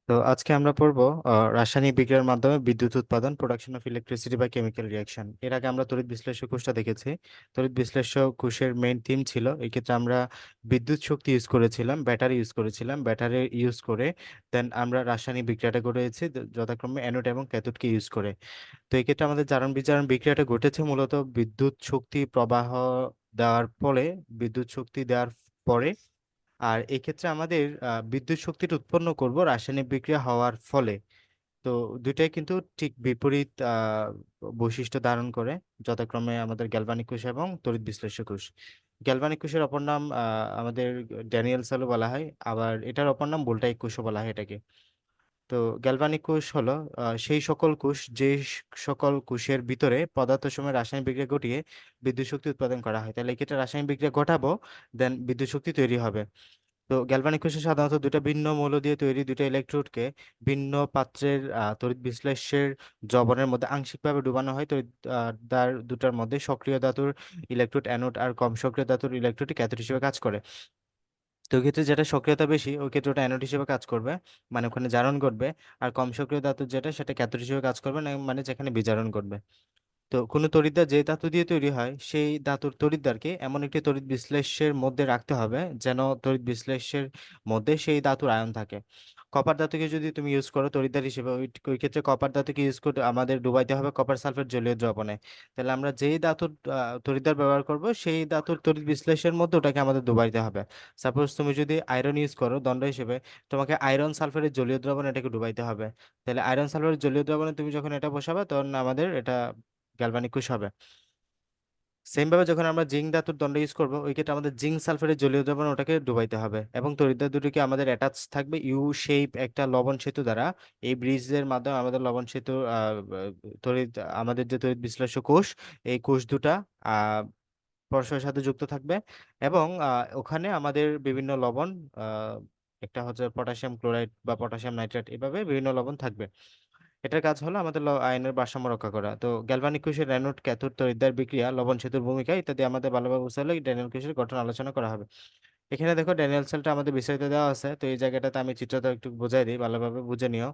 তো আজকে আমরা পড়বো রাসায়নিক বিক্রিয়ার মাধ্যমে বিদ্যুৎ উৎপাদন, production of electricity by chemical reaction. এর আগে আমরা তড়িৎ বিশ্লেষ্য কোষটা দেখেছি। তড়িৎ বিশ্লেষ্য কোষের মেইন থিম ছিল, এই ক্ষেত্রে আমরা বিদ্যুৎ শক্তি ইউজ করেছিলাম, ব্যাটারি ইউজ করেছিলাম, ব্যাটারি ইউজ করে দেন আমরা রাসায়নিক বিক্রিয়াটা করেছি যথাক্রমে অ্যানোড এবং ক্যাথোডকে ইউজ করে। তো এই ক্ষেত্রে আমাদের জারণ বিজারণ বিক্রিয়াটা ঘটেছে মূলত বিদ্যুৎ শক্তি প্রবাহ দেওয়ার ফলে, বিদ্যুৎ শক্তি দেওয়ার পরে। আর এই ক্ষেত্রে আমাদের বিদ্যুৎ শক্তিটা উৎপন্ন করব রাসায়নিক বিক্রিয়া হওয়ার ফলে। তো দুইটাই কিন্তু ঠিক বিপরীত বৈশিষ্ট্য ধারণ করে, যথাক্রমে আমাদের গ্যালভানিক কোষ এবং তড়িৎ বিশ্লেষ্য কোষ। গ্যালভানিক কোষের অপর নাম আমাদের ড্যানিয়েল সেলও বলা হয়, আবার এটার অপর নাম ভোল্টাইক কোষও বলা হয় এটাকে। তো গ্যালভানিক কোষ হলো সেই সকল কোষ যে সকল কোষের ভিতরে পদার্থসমূহের রাসায়নিক বিক্রিয়া ঘটিয়ে বিদ্যুৎ শক্তি উৎপাদন করা হয়। তাহলে এক্ষেত্রে রাসায়নিক বিক্রিয়া ঘটাবো, দেন বিদ্যুৎ শক্তি তৈরি হবে। তো গ্যালভানিক কোষে সাধারণত দুটো ভিন্ন মৌল দিয়ে তৈরি দুটো ইলেকট্রোডকে ভিন্ন পাত্রের তড়িৎ বিশ্লেষ্যের দ্রবণের মধ্যে আংশিকভাবে ডুবানো হয়। তড়িৎ তার দুটার মধ্যে সক্রিয় ধাতুর ইলেকট্রোড অ্যানোড আর কম সক্রিয় ধাতুর ইলেকট্রোড ক্যাথোড হিসেবে কাজ করে। তো ওই ক্ষেত্রে যেটা সক্রিয়তা বেশি ওই ক্ষেত্রে ওটা অ্যানোড হিসেবে কাজ করবে, মানে ওখানে জারণ ঘটবে। আর কম সক্রিয় ধাতুর যেটা সেটা ক্যাথোড হিসেবে কাজ করবে না, মানে যেখানে বিজারণ ঘটবে। তো কোনো তড়িৎদ্বার যে ধাতু দিয়ে তৈরি হয় সেই ধাতুর তড়িৎদ্বারকে এমন একটি তড়িৎ বিশ্লেষ্যের মধ্যে রাখতে হবে যেন তড়িৎ বিশ্লেষ্যের মধ্যে সেই ধাতুর আয়ন থাকে। কপার ধাতুকে যদি তুমি ইউজ করো তড়িৎদ্বার হিসেবে, ওই ওই ক্ষেত্রে কপার ধাতুকে ইউজ করে আমাদের ডুবাইতে হবে কপার সালফেট জলীয় দ্রবণে। তাহলে আমরা যেই ধাতুর তড়িৎদ্বার ব্যবহার করব সেই ধাতুর তড়িৎ বিশ্লেষণের মধ্যে ওটাকে আমাদের ডুবাইতে হবে। সাপোজ তুমি যদি আয়রন ইউজ করো দণ্ড হিসেবে, তোমাকে আয়রন সালফেটের জলীয় দ্রবণে এটাকে ডুবাইতে হবে। তাহলে আয়রন সালফেটের জলীয় দ্রবণে তুমি যখন এটা বসাবে তখন আমাদের এটা গ্যালভানিক কোষ হবে। সেম ভাবে যখন আমরা জিঙ্ক ধাতুর দণ্ড ইউজ করবো ওই ক্ষেত্রে আমাদের জিঙ্ক সালফেটের জলীয় দ্রবণ ওটাকে ডুবাইতে হবে, এবং তড়িৎদ্বার দুটিকে আমাদের অ্যাটাচ থাকবে ইউ শেপ একটা লবণ সেতু দ্বারা। এই ব্রিজের মাধ্যমে আমাদের লবণ সেতু তড়িৎ আমাদের যে তড়িৎ বিশ্লেষ্য কোষ, এই কোষ দুটা আহ পরস্পরের সাথে যুক্ত থাকবে। এবং ওখানে আমাদের বিভিন্ন লবণ, আহ একটা হচ্ছে পটাশিয়াম ক্লোরাইড বা পটাশিয়াম নাইট্রেট, এভাবে বিভিন্ন লবণ থাকবে। এটার কাজ হলো আমাদের আয়নের ভারসাম্য রক্ষা করা। তো গ্যালভানিক কোষের অ্যানোড ক্যাথোড তড়িৎদ্বার বিক্রিয়া, লবণ সেতুর ভূমিকা ইত্যাদি আমাদের ভালোভাবে বুঝতে হলে ড্যানিয়েল কোষের গঠন আলোচনা করা হবে। এখানে দেখো ড্যানিয়েল সেলটা আমাদের বিস্তারিত দেওয়া আছে, তো এই জায়গাটাতে আমি চিত্রটা একটু বোঝাই দিই, ভালোভাবে বুঝে নিও।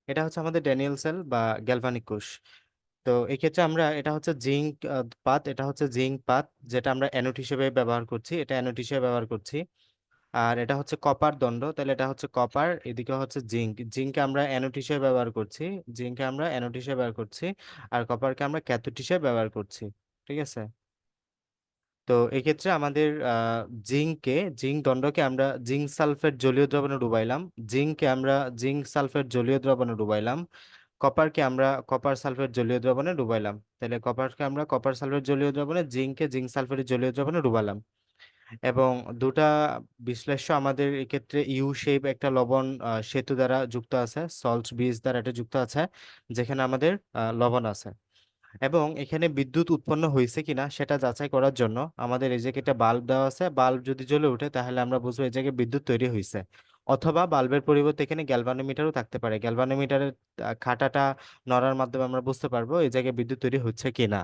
এটা হচ্ছে আমাদের ড্যানিয়েল সেল বা গ্যালভানিক কোষ। তো এই ক্ষেত্রে আমরা, এটা হচ্ছে জিঙ্ক পাত, এটা হচ্ছে জিঙ্ক পাত যেটা আমরা অ্যানোড হিসেবে ব্যবহার করছি, এটা অ্যানোড হিসেবে ব্যবহার করছি। আর এটা হচ্ছে কপার দণ্ড, তাহলে এটা হচ্ছে কপার, এদিকে হচ্ছে জিঙ্ক, জিঙ্ককে আমরা অ্যানোড হিসেবে ব্যবহার করছি, জিঙ্ককে আমরা অ্যানোড হিসেবে ব্যবহার করছি। আর কপারকে আমরা ক্যাথোড হিসেবে ব্যবহার করছি। ঠিক আছে। তো এক্ষেত্রে আমাদের জিঙ্ককে, জিঙ্ক দণ্ডকে আমরা জিঙ্ক সালফেট জলীয় দ্রবণে ডুবাইলাম, জিঙ্ককে আমরা জিঙ্ক সালফেট জলীয় দ্রবণে ডুবাইলাম, কপারকে আমরা কপার সালফেট জলীয় দ্রবণে ডুবাইলাম। তাহলে কপারকে আমরা কপার সালফেট জলীয় দ্রবণে, জিঙ্ককে জিঙ্ক সালফেট জলীয় দ্রবণে ডুবালাম। এবং দুটা বিশ্লেষ্য আমাদের এক্ষেত্রে ইউ শেপ একটা লবণ সেতু দ্বারা যুক্ত আছে, সল্ট ব্রিজ দ্বারা এটা যুক্ত আছে, যেখানে আমাদের লবণ আছে। এবং এখানে বিদ্যুৎ উৎপন্ন হয়েছে কিনা সেটা যাচাই করার জন্য আমাদের এই জায়গায় একটা বাল্ব দেওয়া আছে, বাল্ব যদি জ্বলে ওঠে তাহলে আমরা বুঝবো এই জায়গায় বিদ্যুৎ তৈরি হয়েছে। অথবা বাল্বের পরিবর্তে এখানে গ্যালভানোমিটারও থাকতে পারে, গ্যালভানোমিটারের খাটাটা নড়ার মাধ্যমে আমরা বুঝতে পারবো এই জায়গায় বিদ্যুৎ তৈরি হচ্ছে কিনা।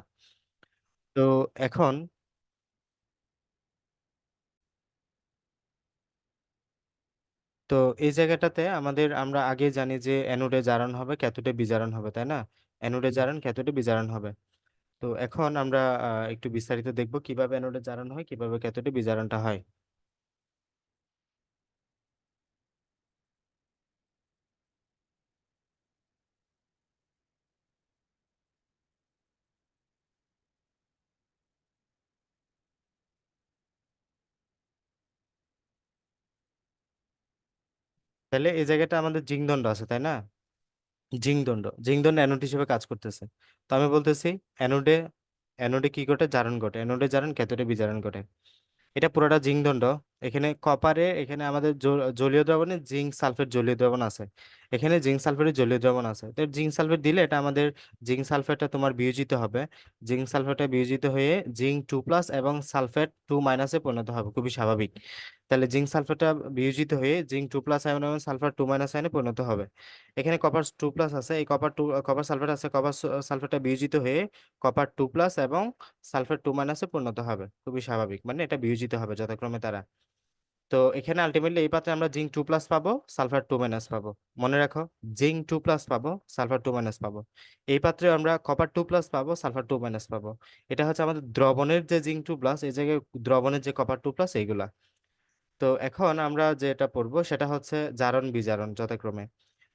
তো এখন, তো এই জায়গাটাতে আমাদের, আমরা আগে জানি যে অ্যানোডে জারণ হবে ক্যাথোডে বিজারণ হবে, তাই না? অ্যানোডে জারণ ক্যাথোডে বিজারণ হবে। তো এখন আমরা একটু বিস্তারিত দেখব কিভাবে অ্যানোডে জারণ হয়, কিভাবে ক্যাথোডে বিজারণটা হয়। তাহলে এই জায়গাটা আমাদের জিং দণ্ড আছে, তাই না? জিং দণ্ড অ্যানোড হিসেবে কাজ করতেছে। তো আমি বলতেছি অ্যানোডে, অ্যানোডে কি ঘটে? জারণ ঘটে। অ্যানোডে জারণ, ক্যাথোডে বিজারণ ঘটে। এটা পুরোটা জিং দণ্ড। এখানে কপারে, এখানে আমাদের জলীয় দ্রবণে জিঙ্ক সালফেট জলীয় দ্রবণ আছে, এখানে জিঙ্ক সালফেটের জলীয় দ্রবণ আছে। তো জিঙ্ক সালফেট দিলে এটা আমাদের জিঙ্ক সালফেটটা তোমার বিয়োজিত হবে, জিঙ্ক সালফেটটা বিয়োজিত হয়ে জিঙ্ক 2+ এবং সালফেট 2- পরিণত হবে, খুবই স্বাভাবিক। তাহলে জিঙ্ক সালফেটটা বিয়োজিত হয়ে জিঙ্ক 2+ আয়ন এবং সালফার 2- আয়নে পরিণত হবে। এখানে কপার 2+ আছে, এই কপার সালফেট আছে, কপার সালফেটটা বিয়োজিত হয়ে কপার 2+ এবং সালফেট 2- পরিণত হবে, খুবই স্বাভাবিক, মানে এটা বিয়োজিত হবে যথাক্রমে তারা। তো এখানে আলটিমেটলি এই পাত্রে আমরা জিঙ্ক 2+ পাবো, সালফার 2- পাবো। মনে রাখো, জিঙ্ক 2+ পাবো, সালফার 2- পাবো। এই পাত্রে আমরা কপার 2+ পাবো, সালফার 2- পাবো। এটা হচ্ছে আমাদের দ্রবণের যে জিঙ্ক 2+, এই জায়গায় দ্রবণের যে কপার 2+ এইগুলা। তো এখন আমরা যেটা পড়বো সেটা হচ্ছে জারণ বিজারণ যথাক্রমে।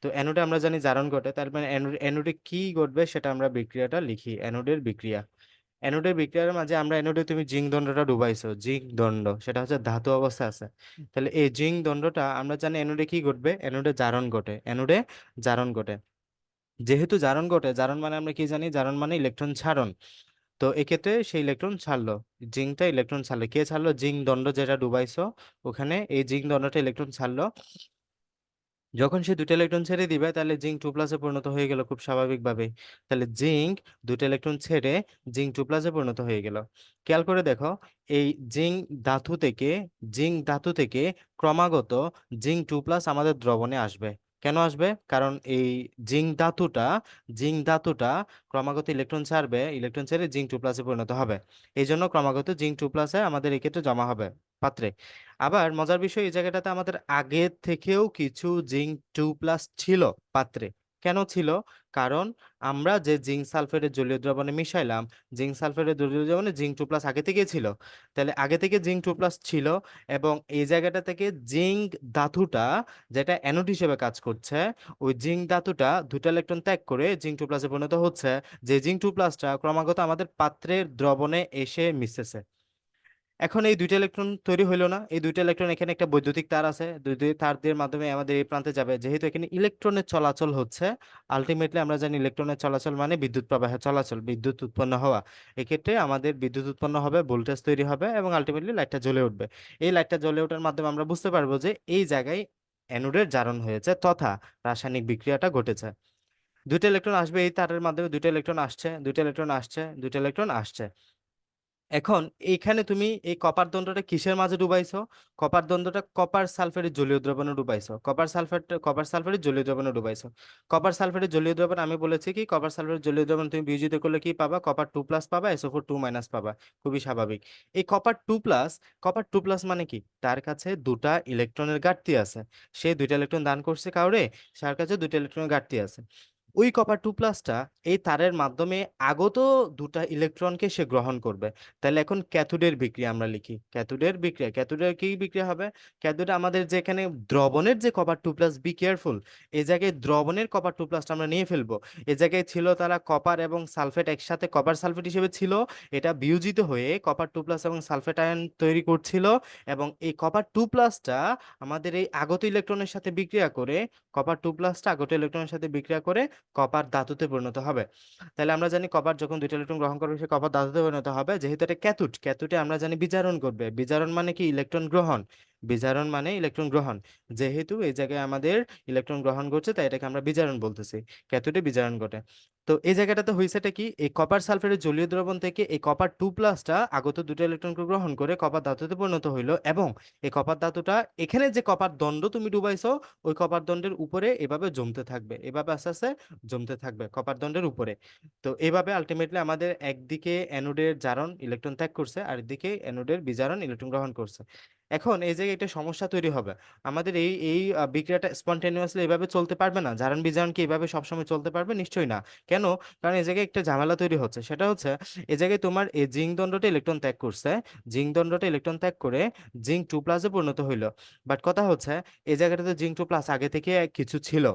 তো অ্যানোডে আমরা জানি জারণ ঘটে, তার মানে অ্যানোডে কি ঘটবে সেটা আমরা বিক্রিয়াটা লিখি, অ্যানোডের বিক্রিয়া। অ্যানোডের বিক্রিয়ার মাঝে আমরা অ্যানোডে তুমি জিঙ্ক দণ্ডটা ডুবাইছো, জিঙ্ক দণ্ড সেটা হচ্ছে ধাতু অবস্থা আছে। তাহলে এই জিঙ্ক দণ্ডটা আমরা জানি অ্যানোডে কি ঘটবে, অ্যানোডে জারণ ঘটে, অ্যানোডে জারণ ঘটে। যেহেতু জারণ ঘটে, জারণ মানে আমরা কি জানি, জারণ মানে ইলেকট্রন ছাড়ন। তো এক্ষেত্রে সেই ইলেকট্রন ছাড়লো, জিঙ্কটা ইলেকট্রন ছাড়লো, কে ছাড়লো, জিঙ্ক দণ্ড যেটা ডুবাইছো ওখানে, এই জিঙ্ক দণ্ডটা ইলেকট্রন ছাড়লো। যখন সে দুটো ইলেকট্রন ছেড়ে দিবে তাহলে জিঙ্ক 2+-এ পরিণত হয়ে গেল খুব স্বাভাবিকভাবে। তাহলে জিঙ্ক দুটো ইলেকট্রন ছেড়ে জিঙ্ক 2+-এ পরিণত হয়ে গেল। খেয়াল করে দেখো, এই জিঙ্ক ধাতু থেকে, জিঙ্ক ধাতু থেকে ক্রমাগত জিঙ্ক 2+ আমাদের দ্রবণে আসবে। কেন আসবে? কারণ এই জিঙ্ক ধাতুটা, জিঙ্ক ধাতুটা ক্রমাগত ইলেকট্রন ছাড়বে, ইলেকট্রন ছেড়ে জিঙ্ক 2+-এ পরিণত হবে। এই জন্য ক্রমাগত জিঙ্ক 2+-এ আমাদের এই ক্ষেত্রে জমা হবে পাত্রে। আবার মজার বিষয়, এই জায়গাটাতে আমাদের আগে থেকেও কিছু জিঙ্ক 2+ ছিল পাত্রে। কেন ছিল? কারণ আমরা যে জিঙ্ক সালফেটের জলীয় দ্রবণে মিশাইলাম, জিঙ্ক সালফেটের জলীয় দ্রবণে জিঙ্ক 2+ আগে থেকেই ছিল। তাহলে আগে থেকে জিঙ্ক 2+ ছিল, এবং এই জায়গাটা থেকে জিঙ্ক ধাতুটা যেটা অ্যানোড হিসেবে কাজ করছে, ওই জিঙ্ক ধাতুটা দুটো ইলেকট্রন ত্যাগ করে জিঙ্ক 2+-এ পরিণত হচ্ছে, যে জিঙ্ক 2+টা ক্রমাগত আমাদের পাত্রের দ্রবণে এসে মিশেছে। এখন এই দুইটা ইলেকট্রন তৈরি হইলো না, এই দুইটা ইলেকট্রন, এখানে একটা বৈদ্যুতিক তার আছে, দুই তার দিয়ে মাধ্যমে আমাদের এই প্রান্তে যাবে, যেহেতু এখানে ইলেকট্রনের চলাচল হচ্ছে। আলটিমেটলি আমরা জানি ইলেকট্রনের চলাচল মানে বিদ্যুৎ প্রবাহের চলাচল, বিদ্যুৎ উৎপন্ন হওয়া। এক্ষেত্রে আমাদের বিদ্যুৎ উৎপন্ন হবে, ভোল্টেজ তৈরি হবে, এবং আলটিমেটলি লাইটটা জ্বলে উঠবে। এই লাইটটা জ্বলে ওঠার মাধ্যমে আমরা বুঝতে পারবো যে এই জায়গায় অ্যানোডের জারণ হয়েছে তথা রাসায়নিক বিক্রিয়াটা ঘটেছে। দুইটা ইলেকট্রন আসবে এই তারের মাধ্যমে, দুইটা ইলেকট্রন আসছে, দুইটা ইলেকট্রন আসছে, দুইটা ইলেকট্রন আসছে। এখন এইখানে তুমি এই কপার দণ্ডটা কিসের মাঝে ডুবাইছো? কপার দণ্ডটা কপার সালফেটের জলীয় দ্রবণে ডুবাইছো, কপার সালফেটের জলীয় দ্রবণে ডুবাইছো। কপার সালফেটের জলীয় দ্রবণ আমি বলেছি কি, কপার সালফেটের জলীয় দ্রবণ তুমি বিয়োজিত করলে কি পাবা, কপার 2+ পাবা, SO4 2- পাবা, খুবই স্বাভাবিক। এই কপার 2+ মানে কি, তার কাছে দুটা ইলেকট্রনের ঘাটতি আছে, সে দুইটা ইলেকট্রন দান করছে কাউরে, তার কাছে দুইটা ইলেকট্রনের ঘাটতি আছে। ওই কপার 2+টা এই তারের মাধ্যমে আগত দুটা ইলেকট্রনকে সে গ্রহণ করবে। তাহলে এখন ক্যাথোডের বিক্রিয়া আমরা লিখি, ক্যাথোডের বিক্রিয়া, ক্যাথোডের কি বিক্রিয়া হবে? ক্যাথোডে আমাদের যে এখানে দ্রবণের যে কপার 2+, বি কেয়ারফুল, এই জায়গায় দ্রবণের কপার 2+টা আমরা নিয়ে ফেলবো। এই জায়গায় ছিল তারা কপার এবং সালফেট একসাথে কপার সালফেট হিসেবে ছিল, এটা বিয়োজিত হয়ে কপার 2+ এবং সালফেট আয়ন তৈরি করছিল, এবং এই কপার 2+টা আমাদের এই আগত ইলেকট্রনের সাথে বিক্রিয়া করে, কপার 2+টা আগত ইলেকট্রনের সাথে বিক্রিয়া করে কপার ধাতুতে পরিণত হবে। তাহলে আমরা জানি কপার যখন দুইটা ইলেকট্রন গ্রহণ করবে সে কপার ধাতুতে পরিণত হবে, যেহেতু এটা ক্যাথোড, ক্যাথোডে আমরা জানি বিজারণ করবে, বিজারণ মানে কি, ইলেকট্রন গ্রহণ, বিজারণ মানে ইলেকট্রন গ্রহণ। যেহেতু এই জায়গায় আমাদের ইলেকট্রন গ্রহণ করছে, তাই এটাকে আমরা বিজারণ বলতেছি, ক্যাথোডে বিজারণ ঘটে। তো এই জায়গাটাতে হয়েছেটা কি, এই কপার সালফেটের জলীয় দ্রবণ থেকে এই কপার 2+টা আগত দুটো ইলেকট্রনকে গ্রহণ করে কপার ধাতুতে পরিণত হইলো, এবং এই কপার ধাতুটা এখানে যে কপার দণ্ড তুমি ডুবাইছো, ওই কপার দণ্ডের উপরে এভাবে জমতে থাকবে, এভাবে আস্তে আস্তে জমতে থাকবে কপার দণ্ডের উপরে। তো এভাবে আলটিমেটলি আমাদের একদিকে অ্যানোডের জারণ ইলেকট্রন ত্যাগ করছে, আর একদিকে অ্যানোডের বিজারণ ইলেকট্রন গ্রহণ করছে। এখন এই জায়গায় একটা সমস্যা তৈরি হবে, আমাদের এই এই বিক্রিয়াটা স্পন্টেনিয়াসলি এভাবে চলতে পারবে না, জারণ বিজারণ কি এভাবে সবসময় চলতে পারবে? নিশ্চয়ই না। কেন? কারণ এই জায়গায় একটা ঝামেলা তৈরি হচ্ছে, সেটা হচ্ছে এই জায়গায় তোমার এই জিঙ্ক দণ্ডটা ইলেকট্রন ত্যাগ করছে, জিঙ্ক দণ্ডটা ইলেকট্রন ত্যাগ করে জিঙ্ক 2+-এ পরিণত হইলো। বাট কথা হচ্ছে এই জায়গাটাতে জিঙ্ক 2+ আগে থেকে কিছু ছিল,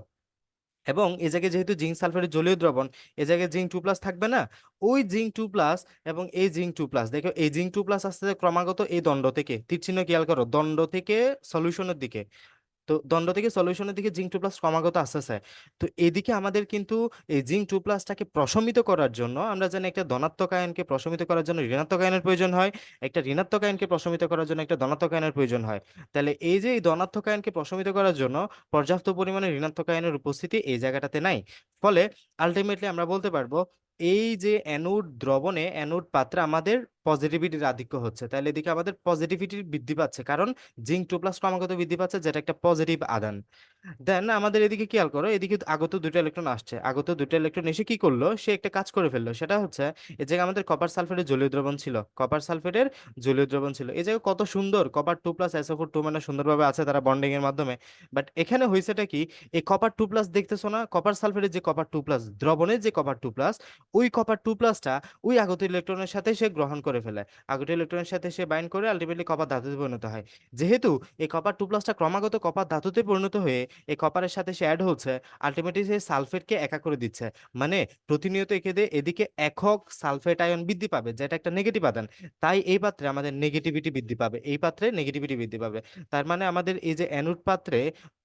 এবং এ জায়গায় যেহেতু জিঙ্ক সালফারের জলীয় দ্রবণ, এ জায়গায় জিঙ্ক 2+ থাকবে না। ওই জিঙ্ক 2+ এবং এই জিঙ্ক 2+, দেখো এই জিঙ্ক 2+ আসতে ক্রমাগত এই দণ্ড থেকে, তীর চিহ্ন খেয়াল করো, দণ্ড থেকে সলিউশনের দিকে, তো দণ্ড থেকে সলিউশনের দিকে জিঙ্ক টু প্লাস ক্রমাগত আসতেছে। তো এদিকে আমাদের কিন্তু এই জিঙ্ক টু প্লাসটাকে প্রশমিত করার জন্য আমরা জানি একটা ধনাত্মক আয়নকে প্রশমিত করার জন্য ঋণাত্মক আয়নের প্রয়োজন হয়, একটা ঋণাত্মক আয়নকে প্রশমিত করার জন্য একটা ধনাত্মক আয়নের প্রয়োজন হয়। তাহলে এই যে এই ধনাত্মক আয়নকে প্রশমিত করার জন্য পর্যাপ্ত পরিমাণে ঋণাত্মক আয়নের উপস্থিতি এই জায়গাটাতে নাই। ফলে আলটিমেটলি আমরা বলতে পারবো এই যে অ্যানোড দ্রবণে অ্যানোড পাত্রে আমাদের পজিটিভিটির আধিক্য হচ্ছে, তাহলে এদিকে আমাদের পজিটিভিটির বৃদ্ধি পাচ্ছে, কারণ জিঙ্ক টু প্লাস ক্রমাগত বৃদ্ধি পাচ্ছে, যেটা একটা পজিটিভ আদান। দেন আমাদের এদিকে খেয়াল করো, এদিকে আগত দুটো ইলেকট্রন আসছে, আগত দুটো ইলেকট্রন এসে কি করলো, সে একটা কাজ করে ফেললো, সেটা হচ্ছে এই জায়গায় আমাদের কপার সালফেটের জলীয় দ্রবণ ছিল, কপার সালফেটের জলীয় দ্রবণ ছিল, এই জায়গায় কত সুন্দর কপার টু প্লাস এসও4 টু মানে সুন্দরভাবে আছে তারা বন্ডিং এর মাধ্যমে। বাট এখানে হয়েছেটা কি, এই কপার টু প্লাস দেখতেছো না, কপার সালফেটের যে কপার টু প্লাস দ্রবণের যে কপার টু প্লাস, ওই কপার টু প্লাসটা ওই আগত ইলেকট্রনের সাথে সে গ্রহণ করে ফেলে, আগত ইলেকট্রনের সাথে সে বাইন্ড করে আলটিমেটলি কপার ধাতুতে পরিণত হয়। যেহেতু এই কপার টু প্লাসটা ক্রমাগত কপার ধাতুতে পরিণত হয়ে এই কপারের সাথে সে অ্যাড হচ্ছে, আলটিমেটলি সে সালফেটকে একা করে দিচ্ছে, মানে প্রতিনিয়ত এদিকে একক সালফেট আয়ন বৃদ্ধি পাবে, যেটা একটা নেগেটিভ আধান। তাই এই পাত্রে আমাদের নেগেটিভিটি বৃদ্ধি পাবে, এই পাত্রে নেগেটিভিটি বৃদ্ধি পাবে। তার মানে আমাদের এই যে অ্যানোড পাত্রে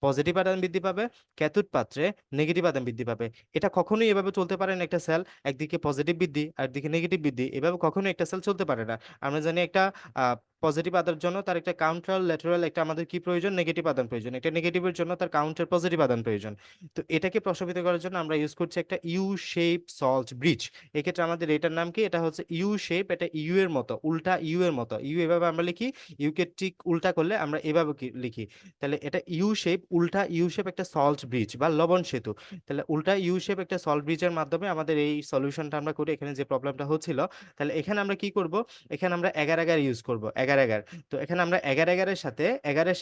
পজিটিভ আধান বৃদ্ধি পাবে, ক্যাথোড পাত্রে নেগেটিভ আধান বৃদ্ধি পাবে। এটা কখনোই এভাবে চলতে পারে না, একটা সেল একদিকে পজিটিভ বৃদ্ধি আর একদিকে নেগেটিভ বৃদ্ধি, এভাবে কখনোই একটা সেল চলতে পারে না। আমরা জানি একটা পজিটিভ আদার জন্য তার একটা কাউন্টার ল্যাটারাল একটা আমাদের কি প্রয়োজন, নেগেটিভ আদান প্রয়োজন, একটা নেগেটিভের জন্য তার কাউন্টার পজিটিভ আদান প্রয়োজন। তো এটাকে প্রশমিত করার জন্য আমরা ইউজ করছি একটা ইউ শেপ সল্ট ব্রিজ। এক্ষেত্রে আমাদের এটার নাম কি, এটা হচ্ছে ইউ শেপ, এটা ইউ এর মতো, উল্টা ইউ এর মতো, ইউ এভাবে আমরা লিখি, ইউ কে ঠিক উল্টা করলে আমরা এভাবে লিখি। তাহলে এটা ইউ শেপ, উল্টা ইউ শেপ একটা সল্ট ব্রিজ বা লবণ সেতু। তাহলে উল্টা ইউ শেপ একটা সল্ট ব্রিজের মাধ্যমে আমাদের এই সলিউশনটা আমরা করি, এখানে যে প্রবলেমটা হচ্ছিল। তাহলে এখানে আমরা কি করব, এখানে আমরা এগার এগার ইউজ করব, এগার এগার। তো এখানে আমরা এগার এগারের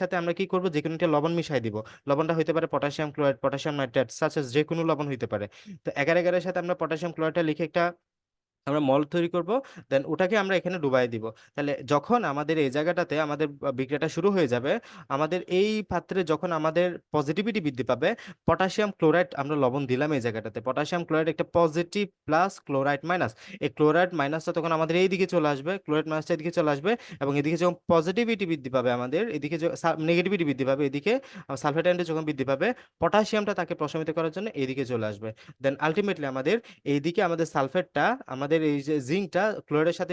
সাথে আমরা কি করব, যে কোনো একটা লবণ মিশাই দিব। লবণটা হইতে পারে potassium chloride, potassium nitrate, such as যে কোনো লবণ হইতে পারে। তো এগার এগারের সাথে আমরা পটাশিয়াম ক্লোরাইডটা লিখে একটা আমরা মল তৈরি করব, দেন ওটাকে আমরা এখানে ডুবাই দিব। তাহলে যখন আমাদের এই জায়গাটাতে আমাদের বিক্রিয়াটা শুরু হয়ে যাবে, আমাদের এই পাত্রে যখন আমাদের পজিটিভিটি বৃদ্ধি পাবে, পটাশিয়াম ক্লোরাইড আমরা লবণ দিলাম এই জায়গাটাতে, পটাশিয়াম ক্লোরাইড একটা পজিটিভ প্লাস ক্লোরাইড মাইনাস, এই ক্লোরাইড মাইনাসটা তখন আমাদের এই দিকে চলে আসবে, ক্লোরাইড মাইনাসটা এদিকে চলে আসবে, এবং এদিকে যখন পজিটিভিটি বৃদ্ধি পাবে আমাদের, এদিকে নেগেটিভিটি বৃদ্ধি পাবে, এদিকে সালফেট আয়নটা যখন বৃদ্ধি পাবে, পটাশিয়ামটা তাকে প্রশমিত করার জন্য এইদিকে চলে আসবে। দেন আলটিমেটলি আমাদের এইদিকে আমাদের সালফেটটা আমাদের এই যে জিঙ্কটা ক্লোরাইডের সাথে